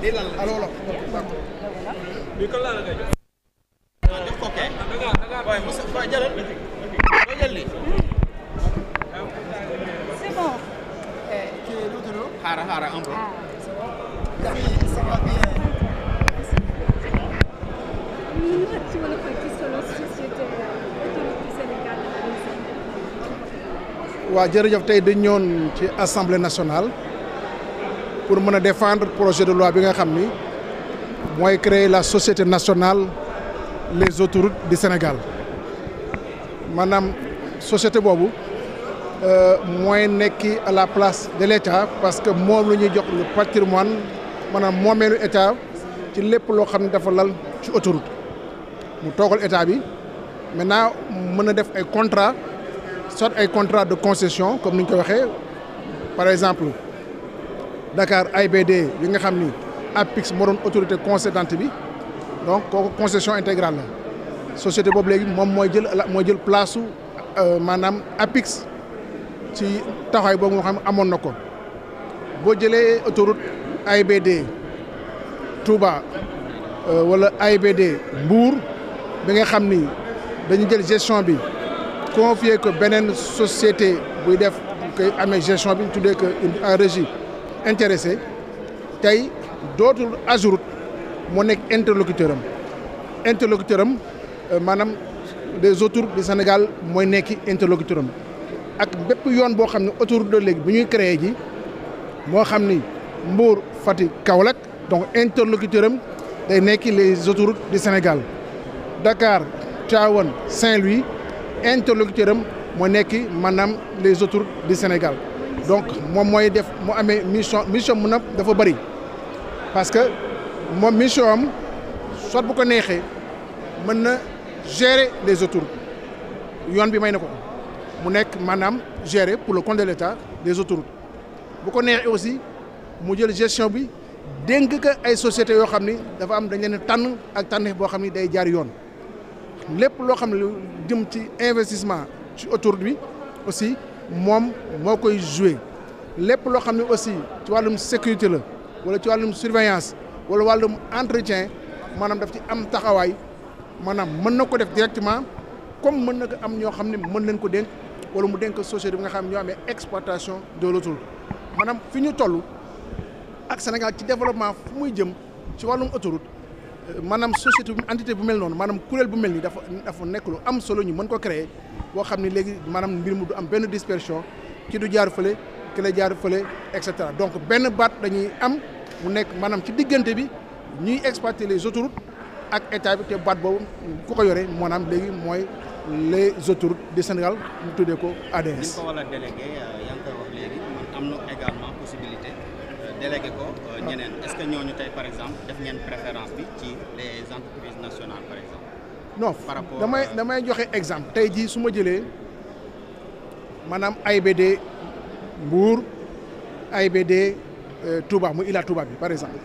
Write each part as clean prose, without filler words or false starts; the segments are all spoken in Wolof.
alors bi ko la ngay jox. def ko kay. waaye Moussa Faye jëlal. doo jël lii. C'est bon. xaaral un peu. ça va bien. Ci wala ko ci solo société autoroute du Sénégal. waa jërëjëf tey dañ ñëwoon ci assemblée nationale pour mën a défendre projet de loi bi nga xam ni mooy créer la société nationale les autoroutes du Sénégal maanaam société boobu mooy nekki à la place de l'État parce que moom la ñuy jox le patrimoine maanaam moomeelu État ci lépp loo xam ne dafa lal ci autoroute mu toogal État bi maintenant mën a def ay contrat soit ay contrat de concession comme ni ñu ko waxee par exemple Dakar AIBD bi nga xam ni APIX moo doon autorité concédante bi donc kooku concession intégrale la société boobu léegi moom mooy jël place su maanaam APIX ci taxawaay boobu nga xam amoon na ko boo jëlee autoroute AIBD Touba wala AIBD Mbour bi nga xam ni dañu jël gestion bi confier que beneen société buy def koy amee gestion bi ñu tuddee que en régie intéressé tey dootul Ageroute moo nekk interlocuteur am maanaam des autoroutes du Sénégal mooy nekki interlocuteur am ak bépp yoon boo xam ne autoroute de léegi bu ñuy créé ji moo xam ni Mbour Fatick Kaolack donc interlocuteur am day nekki les autoroutes du Sénégal Dakar Tivaouane Saint-Louis interlocuteur am moo nekki maanaam les autoroutes du Sénégal donc moom mooy def mu amee mission mu na dafa bëri parce que moom mission am soit bu ko neexee mën na gérer les autoroutes yoon bi may na ko mu nekk maanaam gérer pour le compte de l'État des autoroutes bu ko neexee aussi mu jël gestion bi dénk ko ay sociétés yoo xam ni dafa am dañ leen tànn ak tànneef boo xam ni day jaar yoon lépp loo xam ne lu jëm ci investissement ci autoroute bi aussi moom moo koy jouer lépp loo xam ne aussi ci wàllum sécurité la wala ci wàllum surveillance wala wàllum entretien maanaam daf ci am taxawaay maanaam mën na ko def directement comme mën na ko am ñoo xam ne mën leen ko dénk wala mu dénk société bi nga xam ne ñoo amee exploitation de l'autoroute maanaam fi ñu toll ak Sénégal ci développement fu muy jëm ci wàllum autoroute maanaam société bu entité bu mel noonu maanaam kuréel bu mel nii dafa nekk lu am solo ñu mën ko créer boo xam ne léegi maanaam mbir mu du am benn dispersion ki du jaar fële ki la jaar fële et cetera donc benn baat dañuy am mu nekk maanaam ci diggante bi ñuy exploiter les autoroutes ak état bi te baat boobu ku ko yore maanaam léegi mooy les autoroutes du Sénégal ñu tuddee ko ADS. ni ko wala délégué yaa ngi koy wax léegi man am na également possibilité délégué ko ñeneen est-ce que ñooñu tey par exemple def ngeen préférence bi ci les entreprises nationales par exemple. non damay joxe exemple tey jii su ma jëlee maanaam AIBD Mbour AIBD Touba mu Ila Touba bi par exemple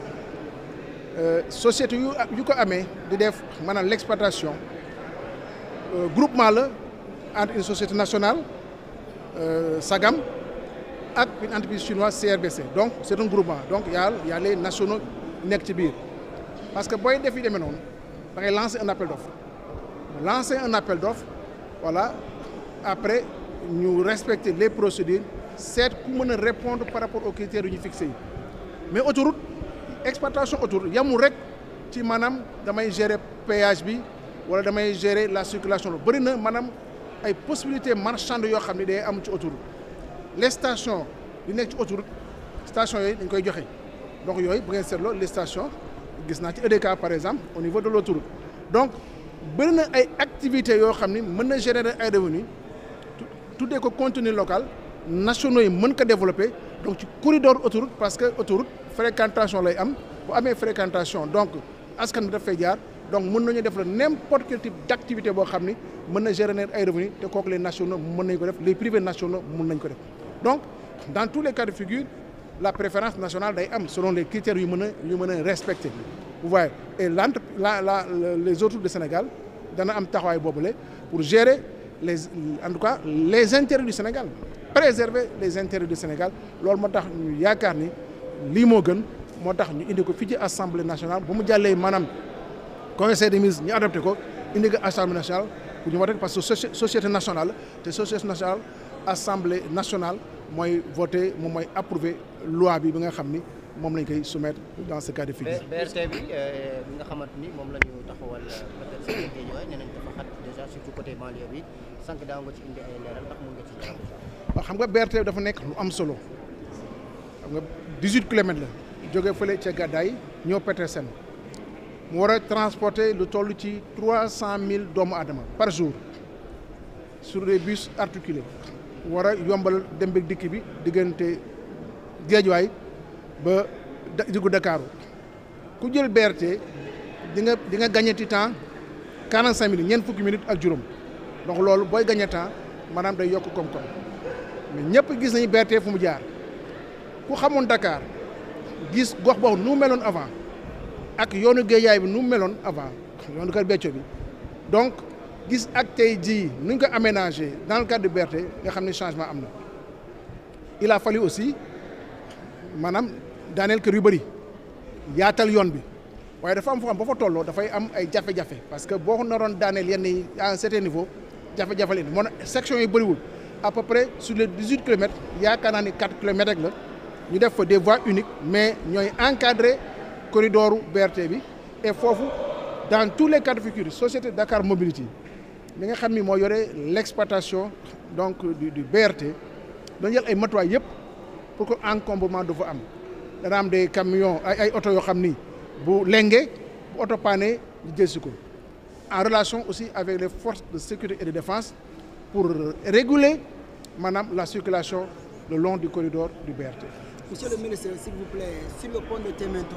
société yu ko amee di def maanaam l'exploitation groupement la entre une société nationale Sagam ak une entreprise chinoise CRBC donc c'est un groupement donc y a les nationaux nekk ci biir parce que booy def yi demee noonu da ngay lancer un appel d'offre voilà après ñu respecter les procédures seet ku mën a répondre par rapport aux critères yu ñu fixé yi mais autoroute exploitation autoroute yamul rek ci maanaam damay gérer péage bi wala damay gérer la circulation lu bëri na maanaam ay possibilités marchandes yoo xam ne day am ci autoroute les stations yu nekk ci autoroute station yooyu dañ koy joxe donc yooyu bu ngeen seetloo les stations gis naa ci EDK par exemple au niveau de l'autoroute donc bëri na ay activités yoo xam ni mën na générer ay revenus tuddee ko contenu local nationaux yi mën ko développer donc ci corridor autoroute parce que autoroute fréquentation lay am bu amee fréquentation donc askan bi daf fay jaar donc mën nañu def la n'importe quel type d'activité boo xam ni mën na générer ay revenus te kooku les nationaux mën nañ ko def les privés nationaux mën nañ ko def donc dans tous les cas de figure la préférence nationale day am selon les critères yu mën a respecter vous voyez et les autoroutes du Sénégal dana am taxawaay boobule pour gérer en tout cas les intérêts du Sénégal préserver les intérêts du Sénégal loolu moo tax ñu yaakaar ni lii moo gën moo tax ñu indi ko fii ci assemblée nationale bu mu jàllee maanaam conseil des ministres ñu adopté ko indi ko assemblée nationale pour ñu voté parce que société nationale te société nationale assemblée nationale mooy voté moom mooy approuvé loi bi nga xam ni moom lañ koy soumettre dans ce cas de figure. BRT bi nga xamante ni moom la ñu taxawal peut-être si Guédiawaye nee nañ dafa xat déjà surtout côté banlieue bi sànq daaw nga ci indi ay leeral ndax mën nga ci leeral. waaw xam nga BRT bi dafa nekk lu am solo xam nga 18 kilomètres la jóge fële ca Gàddaay ñëw Petersen mu war a transporter lu toll ci 300,000 doomu aadama par jour sur des bus articulés war a yombal dem beeg dikk bi diggante Guédiawaye ba diggu Dakaaru ku jël BRT di nga gagné ci temps 45 minutes ñeent fukki minutes ak juróom donc loolu booy gagné temps maanaam day yokk koom-koom mais ñëpp gis nañu BRT fu mu jaar ku xamoon Dakar gis gox boobu nu mu meloon avant ak yoonu Guédiawaye bi nu mu meloon avant yoonu Kër Béthio bi donc gis ak tey jii nu ñu ko aménagé dans le cadre de BRT nga xam ne changement am na il a fallu aussi maanaam daaneel kër yu bëri yaatal yoon bi waaye dafa am foo xam ba fa tolloo dafay am ay jafe-jafe parce que boo ko naroon daaneel yenn yi à un certain niveau jafe-jafe leen moo section yi bëriwul à peu près sur les 18 kilomètres yaakaar naa ni 4 kilomètres rek la ñu def fa des voies uniques mais ñooy encadrer corridoru BRT bi et foofu dans tous les cas de figure société Dakar Mobility mi nga xam ni moo yore l'exploitation donc du BRT dañu jël ay matuwaay yëpp pour que encombrement du fa am dana am des camions ay oto yoo xam ni bu lenge bu oto paane ñu jël si ko en relation aussi avec les forces de sécurité et de défense pour réguler maanaam la circulation le long du corridor du BRT. Monsieur le ministre, s'il vous plaît, sur le pont de Témento,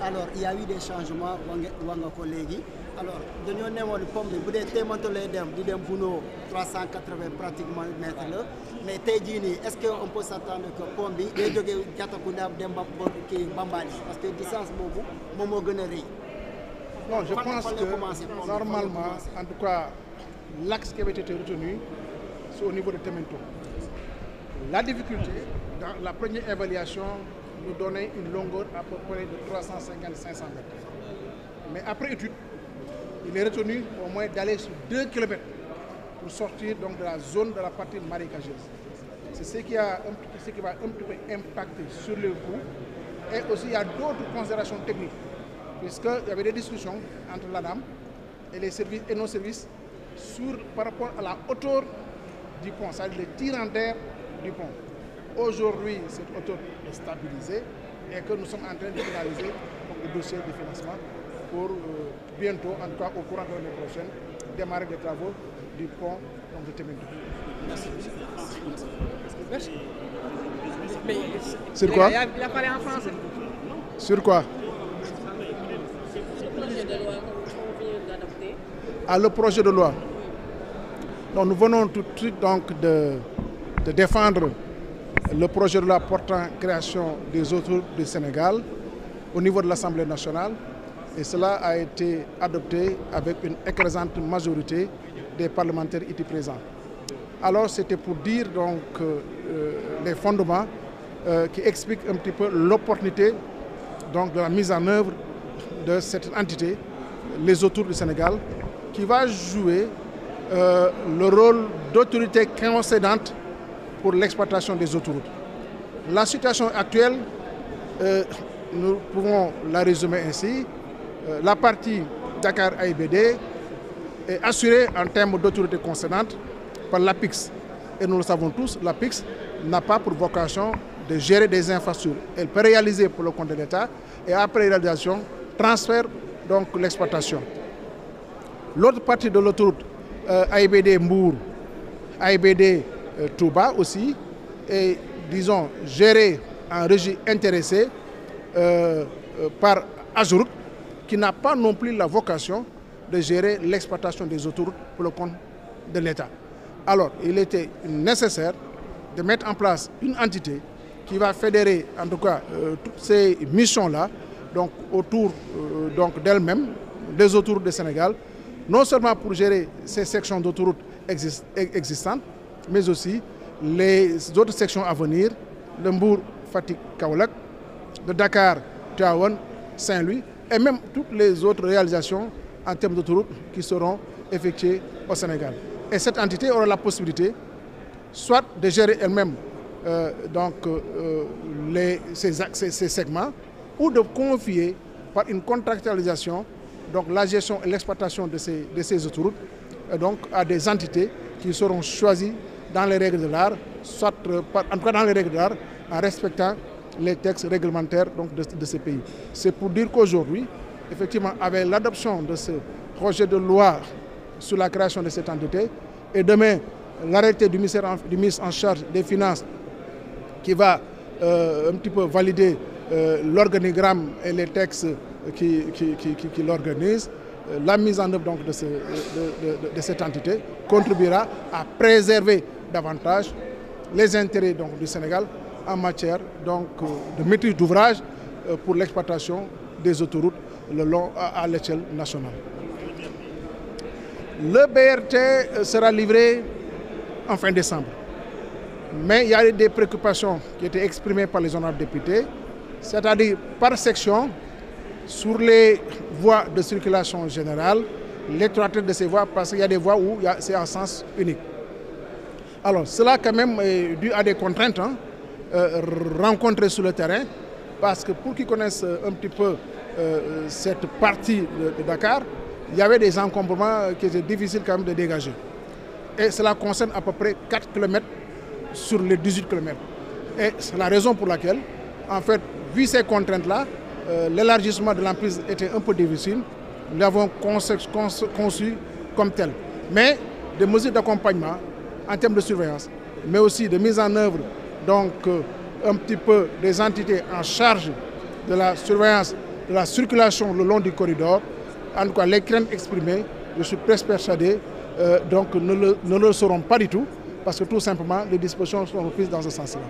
alors il y a eu des changements wax nga ko léegi alors dañoo newoon pont bi bu dee Témento lay dem di dem Buno 380 pratiquement mètres la mais tey jii nii est-ce que on peut s'attendre que pont bi day jógee Diattacounda dem ba kii Bambali parce que distance boobu moom moo gën a rëy. Non, je pense que normalement en tout cas l'axe qui avait été retenu c'est au niveau de Témento. La difficulté dans la première évaluation nous donnait une longueur à peu près de 350-500 mètres. Mais après étude, il est retenu au moins d'aller sur 2 kilomètres pour sortir donc de la zone de la partie marécageuse. C'est ce qui va un petit peu impacter sur le coût. Et aussi il y a d'autres considérations techniques, puisqu'il y avait des discussions entre l'ADAM et les services et nos services par rapport à la hauteur du pont, c'est-à-dire le tirant d'air du pont. Aujourd'hui, cette hauteur est stabilisée et que nous sommes en train de finaliser donc, le dossier de financement pour bientôt, en tout cas au courant de l'année prochaine, démarrer les travaux du pont donc, de Témento. Merci. Sur quoi? Il a parlé en français. Sur quoi? Le projet de loi. Donc, nous venons tout de suite donc, de défendre le projet de loi portant création des autoroutes du Sénégal au niveau de l'Assemblée nationale et cela a été adopté avec une écrasante majorité des parlementaires ici présents. Alors c'était pour dire donc les fondements qui expliquent un petit peu l'opportunité donc de la mise en œuvre de cette entité, les autoroutes du Sénégal, qui va jouer le rôle d'autorité concédante pour l'exploitation des autoroutes. La situation actuelle, nous pouvons la résumer ainsi. La partie Dakar-AIBD est assurée en termes d'autorité concédante par l'APIX. Et nous le savons tous, l'APIX n'a pas pour vocation de gérer des infrastructures. Elle peut réaliser pour le compte de l'État et après réalisation, transfère donc l'exploitation. L'autre partie de l'autoroute AIBD Mbour, AIBD Touba aussi, est, disons, gérée en régie intéressée par Ageroute, qui n'a pas non plus la vocation de gérer l'exploitation des autoroutes pour le compte de l'État. Alors, il était nécessaire de mettre en place une entité qui va fédérer, en tout cas, toutes ces missions-là, donc autour donc d'elle-même, des autoroutes du Sénégal, non seulement pour gérer ces sections d'autoroutes existantes, mais aussi les autres sections à venir, le Mbour, Fatick, Kaolack, de Dakar, Tivaouane, Saint-Louis, et même toutes les autres réalisations en termes d'autoroutes qui seront effectuées au Sénégal. Et cette entité aura la possibilité soit de gérer elle-même ces segments, ou de confier par une contractualisation donc la gestion et l'exploitation de ces autoroutes donc à des entités qui seront choisies dans les règles de l'art, soit en tout cas dans les règles de l'art, en respectant les textes réglementaires donc, de ces pays. C'est pour dire qu'aujourd'hui, effectivement, avec l'adoption de ce projet de loi sur la création de cette entité, et demain, l'arrêté du ministre en charge des Finances qui va un petit peu valider l'organigramme et les textes qui l'organisent, la mise en œuvre donc, de cette entité contribuera à préserver davantage les intérêts donc, du Sénégal en matière donc, de maîtrise d'ouvrage pour l'exploitation des autoroutes le long à l'échelle nationale. Le BRT sera livré en fin décembre. Mais il y a des préoccupations qui étaient exprimées par les honorables députés, c'est-à-dire par section, sur les voies de circulation générale, l'étroitesse de ces voies, parce qu'il y a des voies où c'est en sens unique. Alors, cela quand même est dû à des contraintes rencontrées sur le terrain, parce que pour qui connaissent un petit peu cette partie de Dakar, il y avait des encombrements qui étaient difficiles quand même de dégager. Et cela concerne à peu près 4 km sur les 18 km. Et c'est la raison pour laquelle, en fait, vu ces contraintes-là, l'élargissement de l'emprise était un peu difficile. Nous l'avons conçu comme tel. Mais des mesures d'accompagnement en termes de surveillance, mais aussi de mise en œuvre donc, un petit peu des entités en charge de la surveillance de la circulation le long du corridor, en tout cas les craintes exprimées, je suis presque persuadé, donc ne le seront pas du tout, parce que tout simplement les dispositions seront prises dans ce sens-là.